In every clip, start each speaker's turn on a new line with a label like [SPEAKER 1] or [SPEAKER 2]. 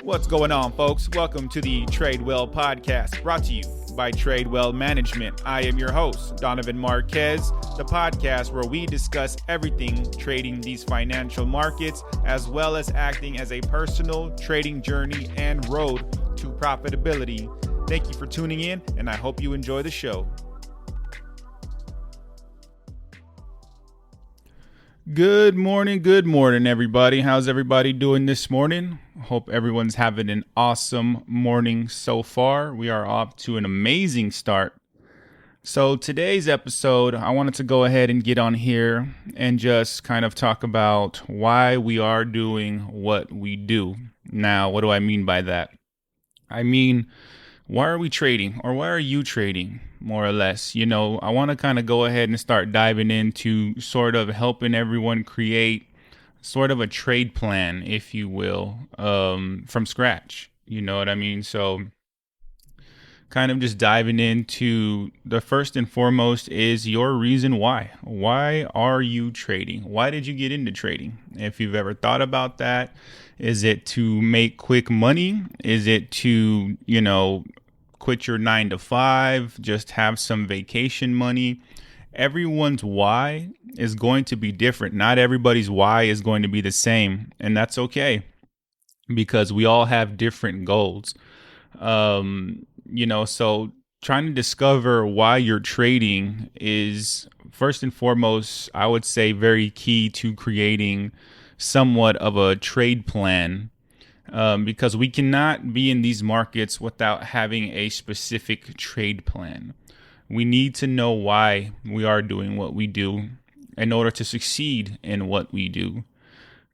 [SPEAKER 1] What's going on, folks? Welcome to the Trade Well podcast, brought to you by Trade Well Management. I am your host, Donovan Marquez, the podcast where we discuss everything trading these financial markets, as well as acting as a personal trading journey and road to profitability. Thank you for tuning in, and I hope you enjoy the show. Good morning, everybody. How's everybody doing this morning? Hope everyone's having an awesome morning so far. We are off to an amazing start. So today's episode, I wanted to go ahead and get on here and just kind of talk about why we are doing what we do. Now, what do I mean by that? I mean, why are we trading, or why are you trading, more or less? You know, I want to kind of go ahead and start diving into sort of helping everyone create sort of a trade plan, if you will, from scratch. You know what I mean? So kind of just diving into the first and foremost is your reason why. Why are you trading? Why did you get into trading? If you've ever thought about that, is it to make quick money? Is it to, quit your 9 to 5, just have some vacation money? Everyone's why is going to be different. Not everybody's why is going to be the same, and that's okay because we all have different goals. So trying to discover why you're trading is first and foremost, I would say, very key to creating somewhat of a trade plan. Because we cannot be in these markets without having a specific trade plan. We need to know why we are doing what we do in order to succeed in what we do.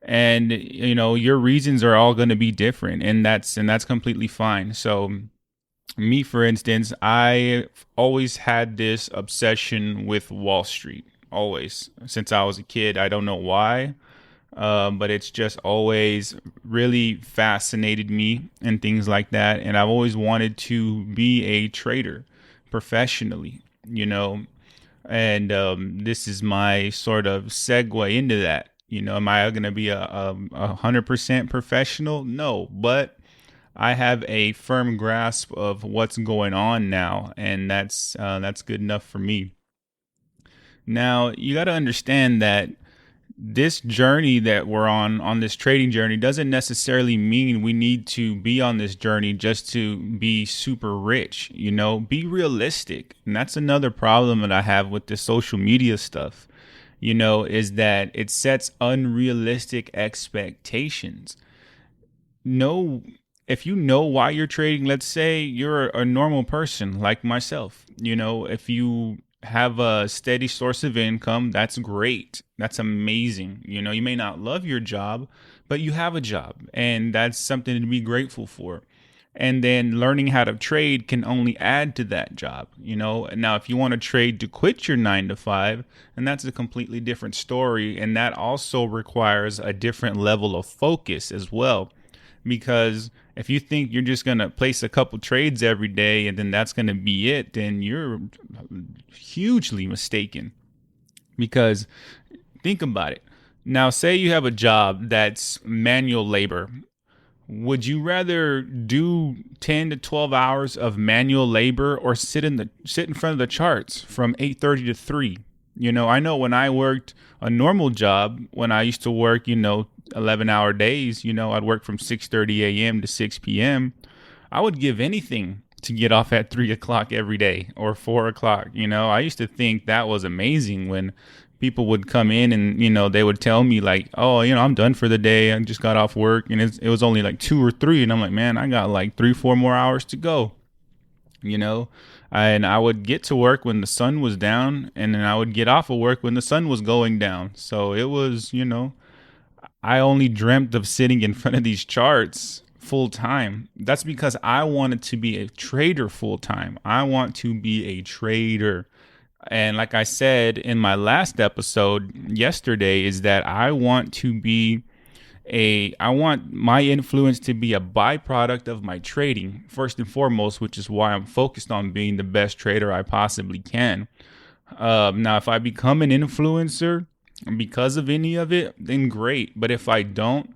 [SPEAKER 1] And, your reasons are all going to be different, and that's completely fine. So me, for instance, I always had this obsession with Wall Street, always, since I was a kid. I don't know why. But it's just always really fascinated me and things like that. And I've always wanted to be a trader professionally, and this is my sort of segue into that. Am I going to be a 100% professional? No, but I have a firm grasp of what's going on now, and that's good enough for me. Now, you got to understand that this journey that we're on this trading journey, doesn't necessarily mean we need to be on this journey just to be super rich. Be realistic. And that's another problem that I have with this social media stuff, is that it sets unrealistic expectations. If you know why you're trading, let's say you're a normal person like myself, if you have a steady source of income, that's great. That's amazing. You may not love your job, but you have a job, and that's something to be grateful for. And then learning how to trade can only add to that job. Now, if you want to trade to quit your 9 to 5, and that's a completely different story. And that also requires a different level of focus as well. Because if you think you're just going to place a couple trades every day and then that's going to be it, then you're hugely mistaken. Because think about it. Now, say you have a job that's manual labor. Would you rather do 10 to 12 hours of manual labor or sit in front of the charts from 8:30 to 3? I know when I worked a normal job, when I used to work, 11-hour days, I'd work from 6:30 a.m. to 6 p.m. I would give anything to get off at 3 o'clock every day or 4 o'clock. I used to think that was amazing when people would come in and, they would tell me like, oh, I'm done for the day. I just got off work, and it was only like 2 or 3. And I'm like, man, I got like 3-4 more hours to go, and I would get to work when the sun was down, and then I would get off of work when the sun was going down. So it was, I only dreamt of sitting in front of these charts full time. That's because I wanted to be a trader full time. I want to be a trader. And like I said in my last episode yesterday, is that I want my influence to be a byproduct of my trading, first and foremost, which is why I'm focused on being the best trader I possibly can. Now, if I become an influencer, because of any of it, then great. But if I don't,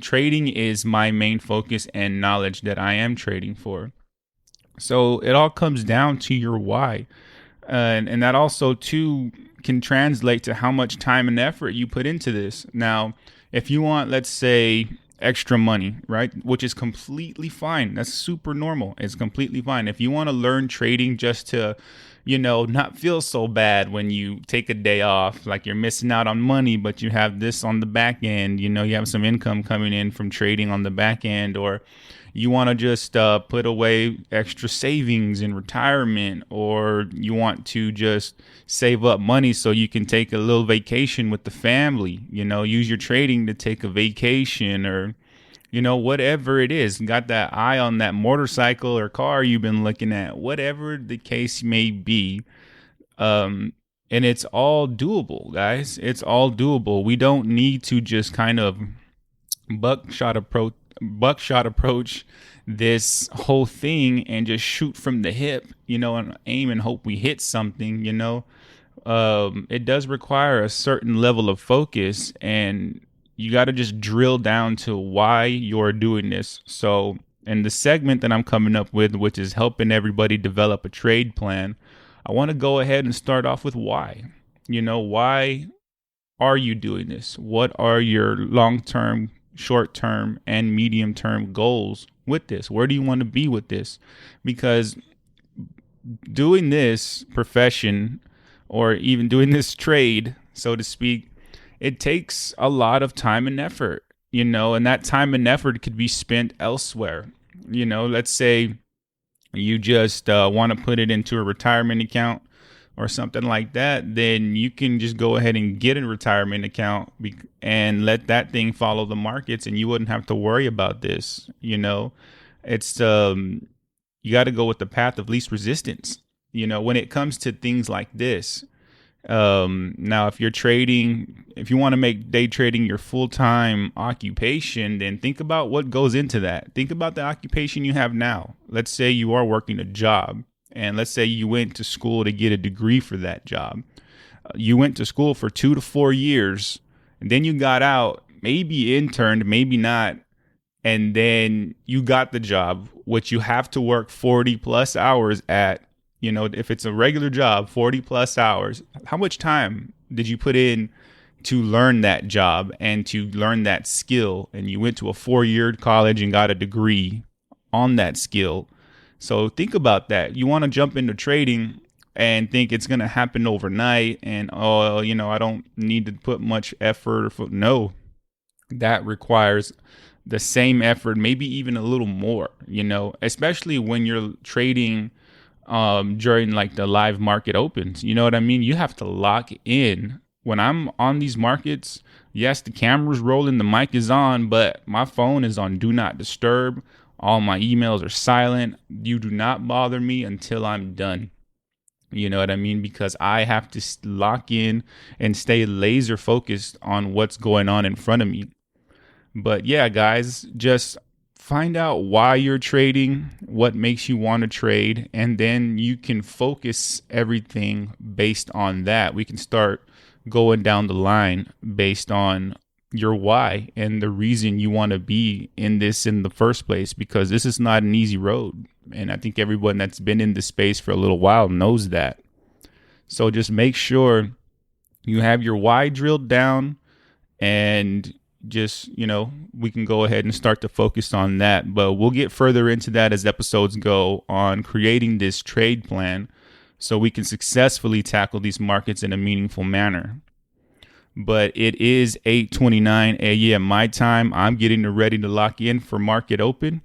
[SPEAKER 1] trading is my main focus and knowledge that I am trading for. So it all comes down to your why. And that also too can translate to how much time and effort you put into this. Now, if you want, let's say, extra money, right? Which is completely fine. That's super normal. It's completely fine. If you want to learn trading just to, not feel so bad when you take a day off, like you're missing out on money, but you have this on the back end, you have some income coming in from trading on the back end, or you want to just put away extra savings in retirement, or you want to just save up money so you can take a little vacation with the family, use your trading to take a vacation, or, whatever it is, got that eye on that motorcycle or car you've been looking at, whatever the case may be. And it's all doable, guys. It's all doable. We don't need to just kind of buckshot approach this whole thing and just shoot from the hip, and aim and hope we hit something. It does require a certain level of focus, and you got to just drill down to why you're doing this. So in the segment that I'm coming up with, which is helping everybody develop a trade plan, I want to go ahead and start off with why. Why are you doing this? What are your long-term, short-term, and medium-term goals with this? Where do you want to be with this? Because doing this profession, or even doing this trade, so to speak, it takes a lot of time and effort, and that time and effort could be spent elsewhere. Let's say you just want to put it into a retirement account or something like that, then you can just go ahead and get a retirement account and let that thing follow the markets, and you wouldn't have to worry about this. It's you got to go with the path of least resistance, when it comes to things like this. Now, if you want to make day trading your full-time occupation, then think about what goes into that. Think about the occupation you have now. Let's say you are working a job, and let's say you went to school to get a degree for that job. You went to school for 2 to 4 years, and then you got out, maybe interned, maybe not, and then you got the job, which you have to work 40 plus hours at. If it's a regular job, 40 plus hours, how much time did you put in to learn that job and to learn that skill? And you went to a 4-year college and got a degree on that skill. So think about that. You want to jump into trading and think it's going to happen overnight, and, I don't need to put much effort. No, that requires the same effort, maybe even a little more, especially when you're trading during like the live market opens. You know what I mean? You have to lock in. When I'm on these markets, yes, the camera's rolling, the mic is on, but my phone is on do not disturb. All my emails are silent. You do not bother me until I'm done. You know what I mean? Because I have to lock in and stay laser focused on what's going on in front of me. But yeah, guys, just find out why you're trading, what makes you want to trade, and then you can focus everything based on that. We can start going down the line based on your why and the reason you want to be in this in the first place, because this is not an easy road. And I think everyone that's been in this space for a little while knows that. So just make sure you have your why drilled down, and just, we can go ahead and start to focus on that. But we'll get further into that as episodes go on, creating this trade plan so we can successfully tackle these markets in a meaningful manner. But it is 8:29 a.m. my time. I'm getting ready to lock in for market open.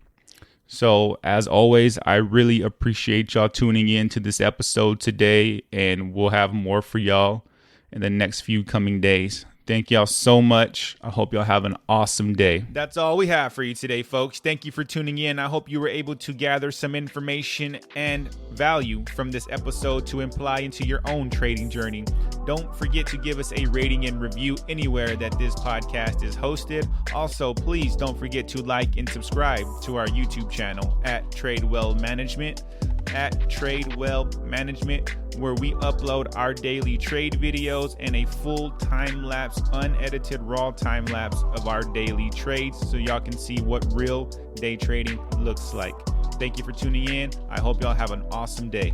[SPEAKER 1] So as always, I really appreciate y'all tuning in to this episode today, and we'll have more for y'all in the next few coming days. Thank y'all so much. I hope y'all have an awesome day. That's all we have for you today, folks. Thank you for tuning in. I hope you were able to gather some information and value from this episode to apply into your own trading journey. Don't forget to give us a rating and review anywhere that this podcast is hosted. Also, please don't forget to like and subscribe to our YouTube channel at Tradewell Management. At Tradewell Management, where we upload our daily trade videos and a full time lapse, unedited raw time lapse of our daily trades so y'all can see what real day trading looks like. Thank you for tuning in. I hope y'all have an awesome day.